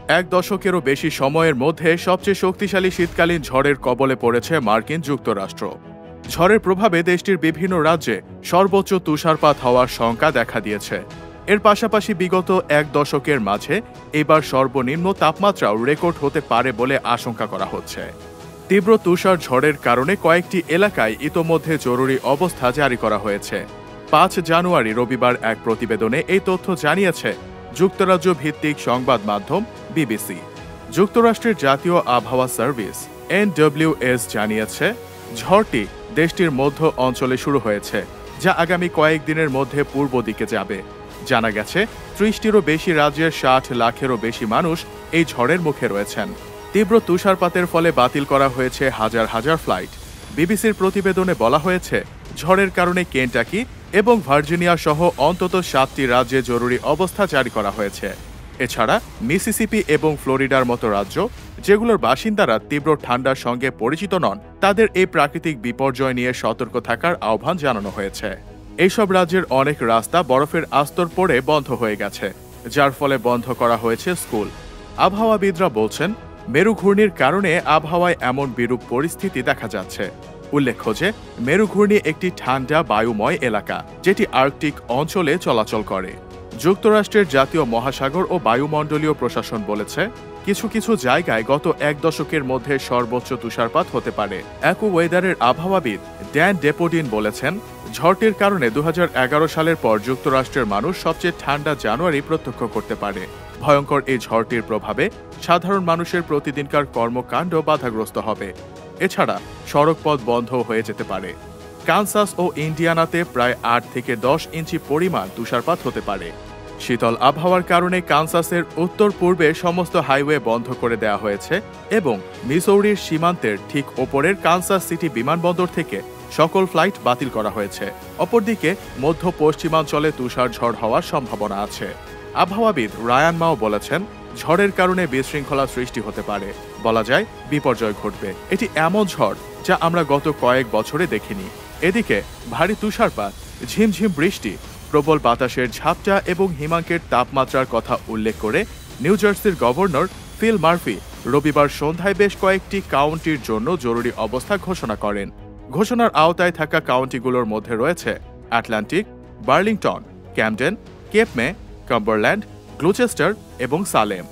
এক দশকেরও বেশি সময়ের মধ্যে সবচেয়ে শক্তিশালী শীতকালীন ঝড়ের কবলে পড়েছে মার্কিন যুক্তরাষ্ট্র। ঝড়ের প্রভাবে দেশটির বিভিন্ন রাজ্যে সর্বোচ্চ তুষারপাত হওয়ার শঙ্কা দেখা দিয়েছে। এর পাশাপাশি বিগত এক দশকের মাঝে এবার সর্বনিম্ন তাপমাত্রাও রেকর্ড হতে পারে বলে আশঙ্কা করা হচ্ছে। তীব্র তুষার ঝড়ের কারণে কয়েকটি এলাকায় ইতোমধ্যে জরুরি অবস্থা জারি করা হয়েছে। ৫ জানুয়ারি রবিবার এক প্রতিবেদনে এই তথ্য জানিয়েছে যুক্তরাজ্য ভিত্তিক সংবাদ মাধ্যম বিবিসি। যুক্তরাষ্ট্রের জাতীয় আবহাওয়া সার্ভিস NWS জানিয়েছে ঝড়টি দেশটির মধ্য অঞ্চলে শুরু হয়েছে, যা আগামী কয়েকদিনের মধ্যে পূর্ব দিকে যাবে। জানা গেছে ৩০টিরও বেশি রাজ্যের ৬০ লাখেরও বেশি মানুষ এই ঝড়ের মুখে রয়েছেন। তীব্র তুষারপাতের ফলে বাতিল করা হয়েছে হাজার হাজার ফ্লাইট। বিবিসির প্রতিবেদনে বলা হয়েছে ঝড়ের কারণে কেন্টাকি এবং ভার্জিনিয়া সহ অন্তত ৭টি রাজ্যে জরুরি অবস্থা জারি করা হয়েছে। এছাড়া মিসিসিপি এবং ফ্লোরিডার মতো রাজ্য, যেগুলোর বাসিন্দারা তীব্র ঠান্ডার সঙ্গে পরিচিত নন, তাদের এই প্রাকৃতিক বিপর্যয় নিয়ে সতর্ক থাকার আহ্বান জানানো হয়েছে। এইসব রাজ্যের অনেক রাস্তা বরফের আস্তর পড়ে বন্ধ হয়ে গেছে, যার ফলে বন্ধ করা হয়েছে স্কুল। আবহাওয়াবিদরা বলছেন মেরু ঘূর্ণির কারণে আবহাওয়ায় এমন বিরূপ পরিস্থিতি দেখা যাচ্ছে। উল্লেখ্য যে মেরু ঘূর্ণি একটি ঠান্ডা বায়ুময় এলাকা, যেটি আর্কটিক অঞ্চলে চলাচল করে। যুক্তরাষ্ট্রের জাতীয় মহাসাগর ও বায়ুমণ্ডলীয় প্রশাসন বলেছে কিছু কিছু জায়গায় গত এক দশকের মধ্যে সর্বোচ্চ তুষারপাত হতে পারে। অ্যাকুওয়েদারের আবহাওয়াবিদ ড্যান ডেপোডিন বলেছেন ঝড়টির কারণে ২০১১ সালের পর যুক্তরাষ্ট্রের মানুষ সবচেয়ে ঠান্ডা জানুয়ারি প্রত্যক্ষ করতে পারে। ভয়ঙ্কর এই ঝড়টির প্রভাবে সাধারণ মানুষের প্রতিদিনকার কর্মকাণ্ড বাধাগ্রস্ত হবে। এছাড়া সড়কপথ বন্ধ হয়ে যেতে পারে। কানসাস ও ইন্ডিয়ানাতে প্রায় ৮ থেকে ১০ ইঞ্চি পরিমাণ তুষারপাত হতে পারে। শীতল আবহাওয়ার কারণে কানসাসের উত্তর পূর্বে সমস্ত হাইওয়ে বন্ধ করে দেওয়া হয়েছে এবং মিসৌরির সীমান্তের ঠিক ওপরের কানসাস সিটি বিমানবন্দর থেকে সকল ফ্লাইট বাতিল করা হয়েছে। অপরদিকে মধ্য পশ্চিমাঞ্চলে তুষার ঝড় হওয়ার সম্ভাবনা আছে। আবহাওয়াবিদ রায়ান মাও বলেছেন ঝড়ের কারণে বিশৃঙ্খলা সৃষ্টি হতে পারে। বলা যায় বিপর্যয় ঘটবে। এটি এমন ঝড় যা আমরা গত কয়েক বছরে দেখিনি। এদিকে ভারী তুষারপাত, ঝিমঝিম বৃষ্টি, প্রবল বাতাসের ঝাপটা এবং হিমাঙ্কের তাপমাত্রার কথা উল্লেখ করে নিউ জার্সির গভর্নর ফিল মার্ফি রবিবার সন্ধ্যায় বেশ কয়েকটি কাউন্টির জন্য জরুরি অবস্থা ঘোষণা করেন। ঘোষণার আওতায় থাকা কাউন্টিগুলোর মধ্যে রয়েছে অ্যাটলান্টিক, বার্লিংটন, ক্যামডেন, কেপ মে, কাম্বারল্যান্ড, গ্লুচেস্টার এবং সালেম।